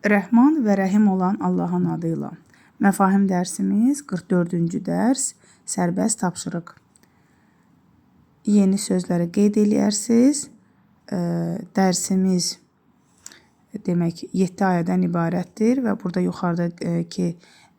Rəhman və Rəhim olan Allahın adıyla. Məfahim dərsimiz 44-cü dərs, sərbəst tapşırıq. Yeni sözləri qeyd eləyərsiniz. Dərsimiz demək 7 ayədən ibarətdir və burada yuxarıdakı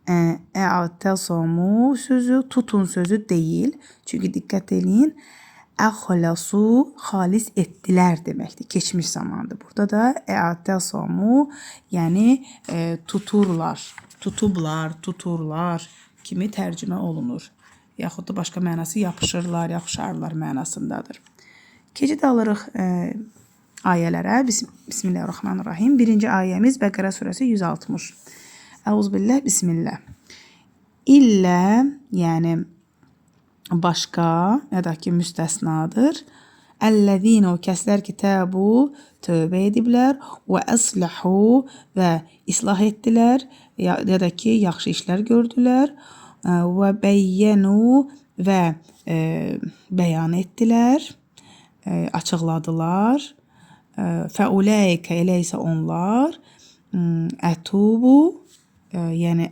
ə'təsamu sözü tutun sözü deyil. Çünki diqqət eləyin. Əxlasu xalis etdilər deməkdir. Keçmiş zamandır. Burada da ə'təsamu yəni tuturlar, tutublar, tuturlar kimi tərcümə olunur. Yaxud da başqa mənası yapışırlar, yapışarlar mənasındadır. Keçid alırıq ayələrə. Bismillahirrahmanirrahim. Birinci ayəmiz Bəqərə surəsi 160. Əuzbillah, bismillah. İllə, yəni başqa, ya da ki müstəsnadır. Əllezine o kəslər ki təbu, tövbə ediblər, və əsləhu və islah etdilər, ya da ki yaxşı işlər gördülər, və bəyyənu və bəyan etdilər, açıqladılar. Fəuləykə elə isə onlar, ətubu, yəni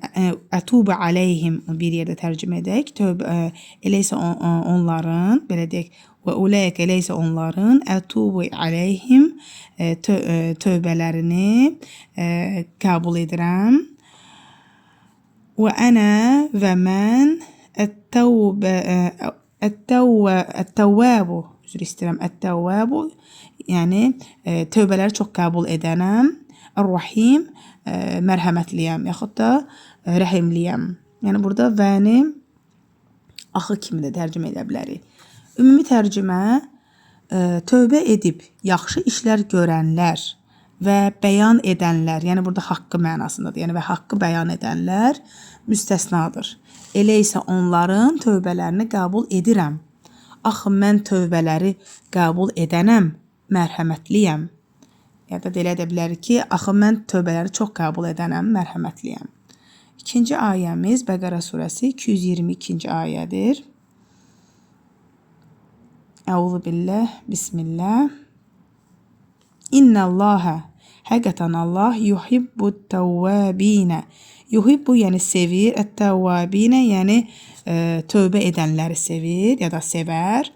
ətubu aleyhim bir yerdə tərcümə edək. Elə isə onların, belə deyək, və uləykə elə isə onların ətubu aleyhim tövbələrini qəbul edirəm. Və ənə və mən ət-təvvəbu, üzr istəyirəm, ət-təvvəbu, yəni tövbələri çox qəbul edənəm. Ar-Rahim, mərhəmətliyəm, yaxud da rəhimliyəm. Yəni burada vəni axı kimi də tərcümə edə bilərik. Ümumi tərcümə tövbə edib yaxşı işlər görənlər və bəyan edənlər, yəni burada haqqı mənasındadır. Yəni və haqqı bəyan edənlər müstəsnadır. Elə isə onların tövbələrini qəbul edirəm. Axı mən tövbələri qəbul edənəm, mərhəmətliyəm. Ya da deyə də bilərik ki, axı mən tövbələri çox qəbul edənəm, mərhəmətliyəm. İkinci ayəmiz Bəqərə surəsi 222-ci ayədir. Əuzu billah, bismillah. İnnəllahə, həqiqətən Allah yuhibbut təvvəbinə. Yuhibbu yəni sevir, ət-təvvəbinə yəni tövbə edənləri sevir ya da sevər.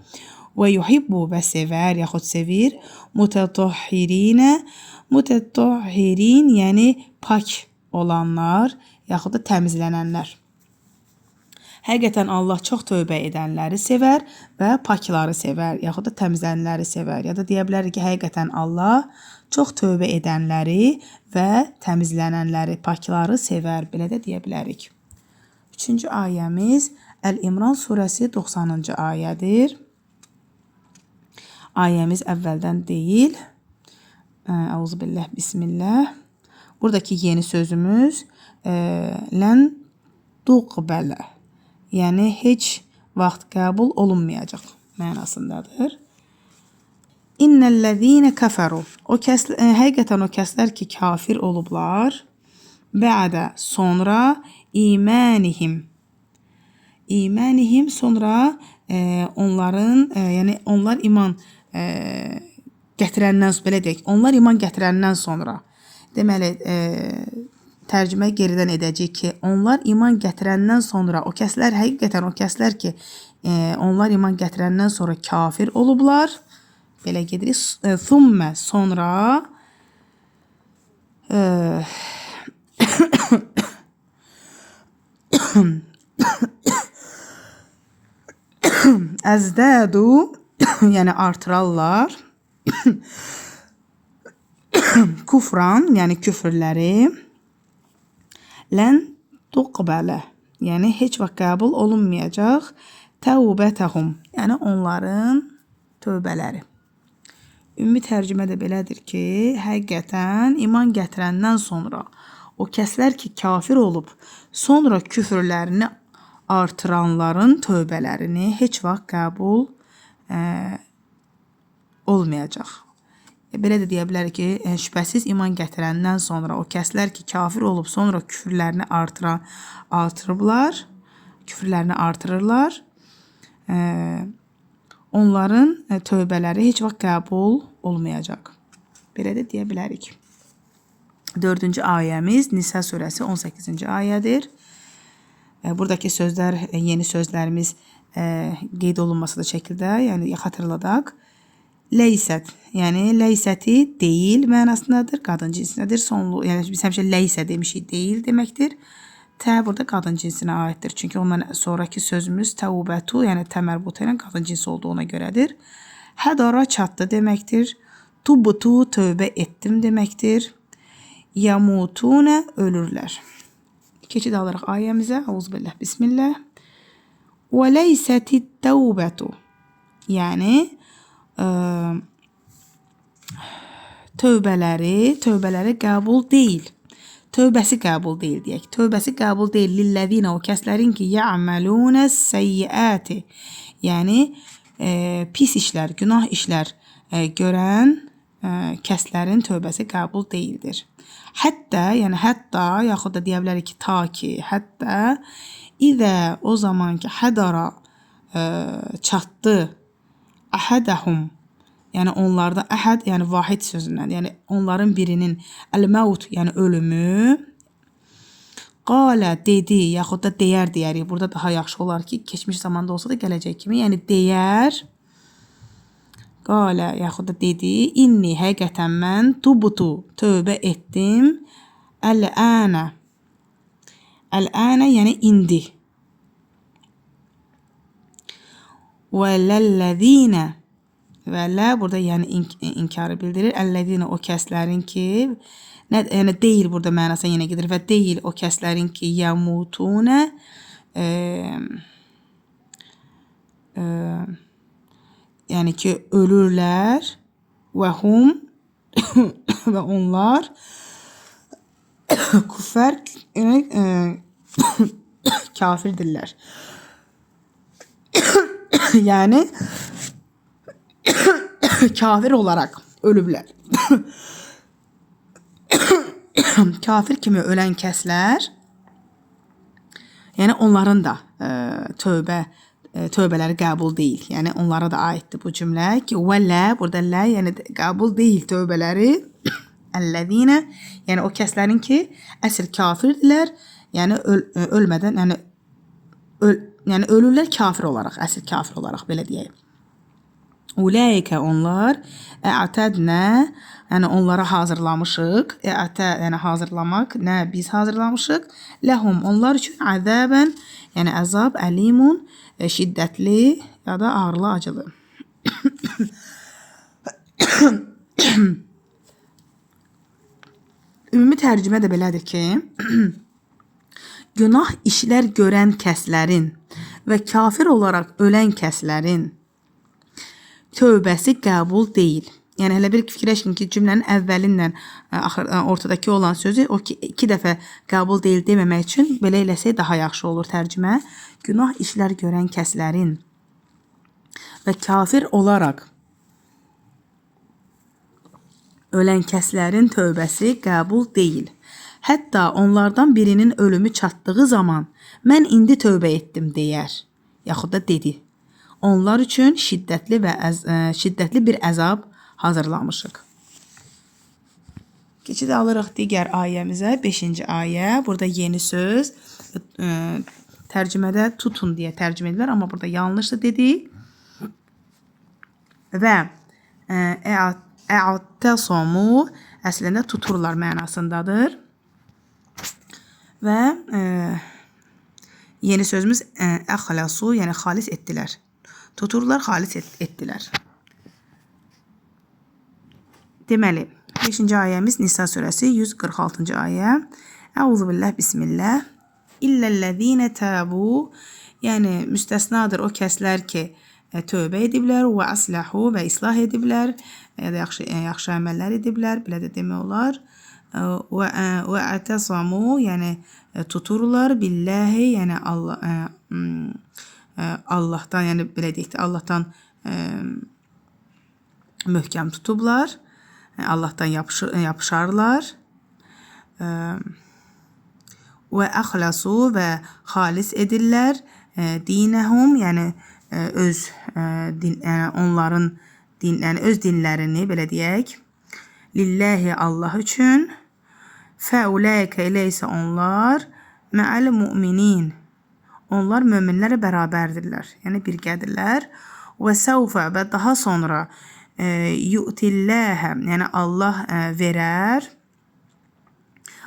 Və yuhibbu və sevər, yaxud sevir. Mutetahhirinə, mutetahhirin yəni pak olanlar, yaxud da təmizlənənlər. Həqiqətən Allah çox tövbə edənləri sevər və pakları sevər, yaxud da təmizlənənləri sevər. Ya da deyə bilərik ki, həqiqətən Allah çox tövbə edənləri və təmizlənənləri, pakları sevər, belə də deyə bilərik. Üçüncü ayəmiz Əl-İmran surəsi 90-cı ayədir. Ayəmiz əvvəldən deyil. Əuzubillah, bismillah. Buradakı yeni sözümüz lən tuqbələ. Yəni heç vaxt qəbul olunmayacaq mənasındadır. İnnəl-ləzīnə kəfəru. Həqiqətən o kəslər ki kafir olublar. Bə'də sonra imanihim. İmanihim sonra onların, yəni onlar iman gətirəndən, belə deyək, onlar iman gətirəndən sonra, deməli, tərcümə geridən edəcək ki, onlar iman gətirəndən sonra, o kəslər, həqiqətən o kəslər ki, onlar iman gətirəndən sonra kafir olublar, belə gedirik, thummə, sonra, əzdədu, yəni artırarlar. Kufran, yəni küfürləri. Lən tuqbələ, yəni heç vaxt qəbul olunmayacaq. Təvbətəhum, yəni onların tövbələri. Ümumi tərcümə də belədir ki, həqiqətən iman gətirəndən sonra o kəslər ki kafir olub, sonra küfürlərini artıranların tövbələrini heç vaxt qəbul olmayacaq. Belə də deyə bilərik ki, şübhəsiz iman gətirəndən sonra o kəslər ki kafir olub, sonra küfürlərini artırırlar. Onların tövbələri heç vaxt qəbul olmayacaq. Belə də deyə bilərik. 4-cü ayəmiz Nisa surəsi 18-ci ayədir. Buradakı sözlər, yeni sözlərimiz qeyd olunması da şəkildə, yəni xatırladaq. Leysət, yəni leysəti deyil mənasındadır, qadın cinsindədir. Sonlu, yəni biz həmişə leysə demişik, deyil deməkdir. Tə burada qadın cinsinə aiddir. Çünki ondan sonraki sözümüz təubətu, yəni təmərbutu ilə qadın cinsi olduğuna görədir. Hədara çatdı deməkdir. Tubutu tövbə etdim deməkdir. Yamutunə ölürlər. Keçid alırıq ayəmizə. Auzubillah, bismillah. Və leysəti təubətu, yəni tövbələri qəbul deyil. Tövbəsi qəbul deyil deyək. Tövbəsi qəbul deyil. Lilləzinə, o kəslərin ki, ya'malunə səyyiəti, yəni pis işlər, günah işlər görən kəslərin tövbəsi qəbul deyildir. Hətta, yəni hətta, yaxud da deyə bilərik ki, ta ki, hətta İzə, o zaman ki, hədara çatdı, əhədəhum, yəni onlarda əhəd, yəni vahid sözündən, yəni onların birinin əl-məvt, yəni ölümü, qalə, dedi, yaxud da deyər deyərik. Burada daha yaxşı olar ki, keçmiş zamanda olsa da gələcək kimi, yəni deyər, qalə, yaxud da dedi, inni, həqiqətən mən, tubutu, tövbə etdim, əl-ənə, əl-ənə, yəni indi. Və ləl-ləzinə, və lə burada yəni inkarı bildirir. Əl-ləzinə, o kəslərin ki, yəni deyil burada mənasına yenə gedir və deyil o kəslərin ki, yamutunə, yəni ki, ölürlər və hum və onlar küffər, kafirdirlər. Yəni kafir olarak ölüblər. Kafir kimi ölən kəslər, yəni onların da tövbələri qəbul deyil. Yəni onlara da aiddir bu cümlə ki, və lə, burada lə, yəni qəbul deyil tövbələri. Əl-ləzinə, yəni o kəslərin ki, əsl kafirdirlər, yəni ölmədən, yəni ölürlər kafir olaraq, əsl kafir olaraq, belə deyək. Uləikə onlar, ə'tədnə, yəni onlara hazırlamışıq, yəni hazırlamaq, nə biz hazırlamışıq, ləhum onlar üçün əzəbən, yəni əzab, əlimun, şiddətli ya da ağırlı, acılı. Ümumi tərcümə də belədir ki, günah işlər görən kəslərin və kafir olaraq ölən kəslərin tövbəsi qəbul deyil. Yəni hələ bir fikirləşin ki, cümlənin əvvəlindən ortadakı olan sözü o ki, 2 dəfə qəbul deyil deməmək üçün belə eləsək daha yaxşı olur tərcümə. Günah işlər görən kəslərin və kafir olaraq ölən kəslərin tövbəsi qəbul deyil. Hətta onlardan birinin ölümü çatdığı zaman mən indi tövbə etdim deyər, yaxud da dedi. Onlar üçün şiddətli bir əzab hazırlamışıq. Keçid alırıq digər ayəmizə, 5-ci ayə. Burada yeni söz, tərcümədə tutun deyə tərcümə edilir, amma burada yanlış da dedik. Və ə'təsamu əslində tuturlar mənasındadır. Və yeni sözümüz əxlasu, yəni xalis etdilər. Tuturlar, xalis etdilər. Deməli, 5-ci ayəmiz Nisa surəsi 146-cı ayə. Əuzubillah, bismillah. İlləl-ləzinə təbu, yəni müstəsnadır o kəslər ki, tövbə ediblər və əsləhu və islah ediblər, ya da yaxşı əməllər ediblər, belə də demək olar. Və ətəsamu, yəni tuturlar, billahi, yəni Allahdan, yəni belə deyək də, Allahdan möhkəm tutublar, Allahdan yapışarlar. Və əxlasu və xalis edirlər, dinəhum, yəni onların öz dinlərini, belə deyək, lillahi Allah üçün, Fəuləikə elə isə onlar məəl müminin. Onlar möminlərlə bərabərdirlər. Yəni birgədirlər. Və səvfə və daha sonra yu'tilləhə, yəni Allah verər.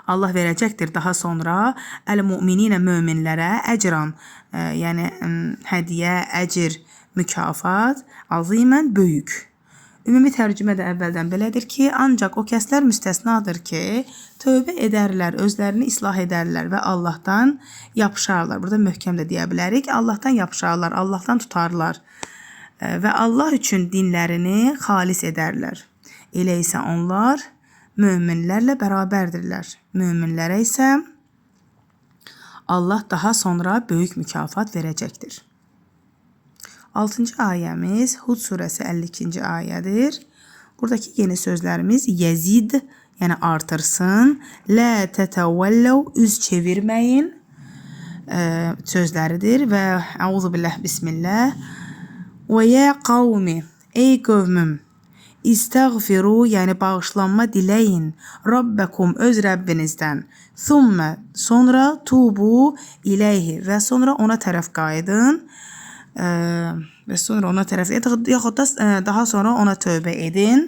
Allah verəcəkdir daha sonra əl-mümininə möminlərə əcran, yəni hədiyyə, əcr, mükafat, azimən böyük. Ümumi tərcümə də əvvəldən belədir ki, ancaq o kəslər müstəsnadır ki, tövbə edərlər, özlərini islah edərlər və Allahdan yapışarlar. Burada möhkəm də deyə bilərik. Allahdan yapışarlar, Allahdan tutarlar və Allah üçün dinlərini xalis edərlər. Elə isə onlar möminlərlə bərabərdirlər. Möminlərə isə Allah daha sonra böyük mükafat verəcəkdir. 6-cı ayəmiz Hud surəsi 52-ci ayədir. Buradakı yeni sözlərimiz yezid, yəni artırsın. Lə tətəvəlləv, üz çevirməyin sözləridir və əuzubillah, bismillah. Və yə qavmi, ey qövmüm, İstəğfiru, yəni bağışlanma diləyin. Rabbəkum, öz Rəbbinizdən. Thumma, sonra tubu iləyhi və sonra ona tərəf qayıdın. Və sonra ona tərəf yaxud da daha sonra ona tövbə edin.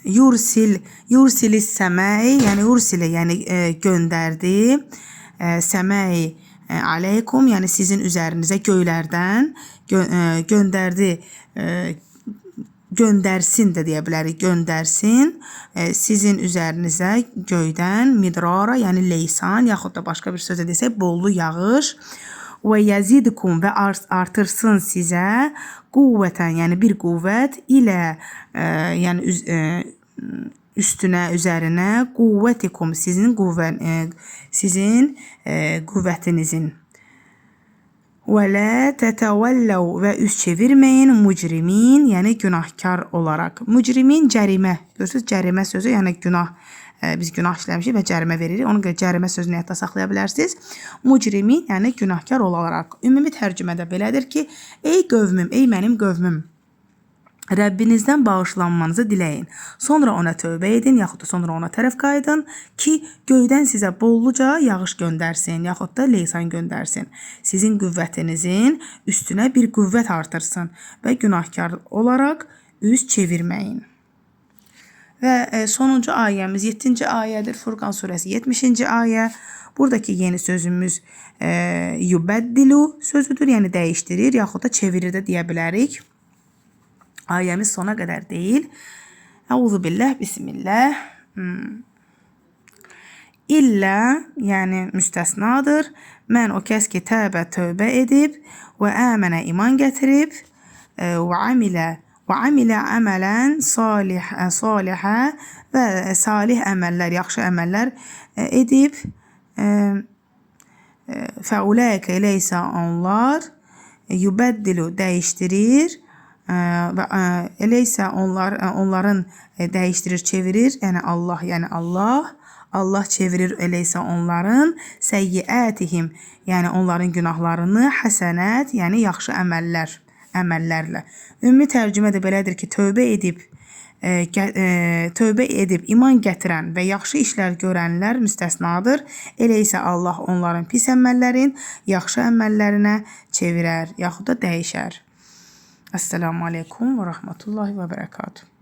Yursilis səməyi, yəni yursili, yəni göndərdi. Səməyi aleykum, yəni sizin üzərinizə göylərdən göndərdi, göndərsin də deyə bilərik, göndərsin sizin üzərinizə göydən midrara, yəni leysan, yaxud da başqa bir sözlə desək, bollu yağış. Və yəzidkum və artırsın sizə quvvətən, yəni bir quvvət ilə, yəni üstünə, üzərinə quvvətikum, sizin quvvətinizin. Və lə tətəvəlləv və üz çevirməyin mücrimin, yəni günahkar olaraq. Mücrimin cərimə, görürsünüz, cərimə sözü, yəni günah, biz günah işləmişik və cərimə veririk. Ona görə cərimə sözünü həyatda saxlaya bilərsiniz. Mücrimin, yəni günahkar olaraq. Ümumi tərcümədə belədir ki, ey qövmüm, ey mənim qövmüm, Rəbbinizdən bağışlanmanızı diləyin. Sonra ona tövbə edin, yaxud da sonra ona tərəf qayıdın ki, göydən sizə bolluca yağış göndərsin, yaxud da leysan göndərsin. Sizin qüvvətinizin üstünə bir qüvvət artırsın və günahkar olaraq üz çevirməyin. Və sonuncu ayəmiz 7-ci ayədir. Furqan surəsi 70-ci ayə. Buradakı yeni sözümüz yubəddilu sözüdür, yəni dəyişdirir, yaxud da çevirir də deyə bilərik. Ayəmiz sona qədər deyil. Əuzubillah, bismillah. İllə, yəni müstəsnadır. Mən o kəs ki tövbə edib və əmənə iman gətirib və amilə əmələn salihə və salih əməllər, yaxşı əməllər edib. Fəuləikə elə isə onlar yubəddilu dəyişdirir və elə isə onların dəyişdirir, çevirir, yəni Allah çevirir elə isə onların səyyiətihim, yəni onların günahlarını həsənət, yəni yaxşı əməllərlə. Ümumi tərcümə də belədir ki, tövbə edib iman gətirən və yaxşı işlər görənlər müstəsnadır. Elə isə Allah onların pis əməllərin yaxşı əməllərinə çevirər, yaxud da dəyişər. Esselamu aleykum və rəhmətullahi və bərəkatuhu.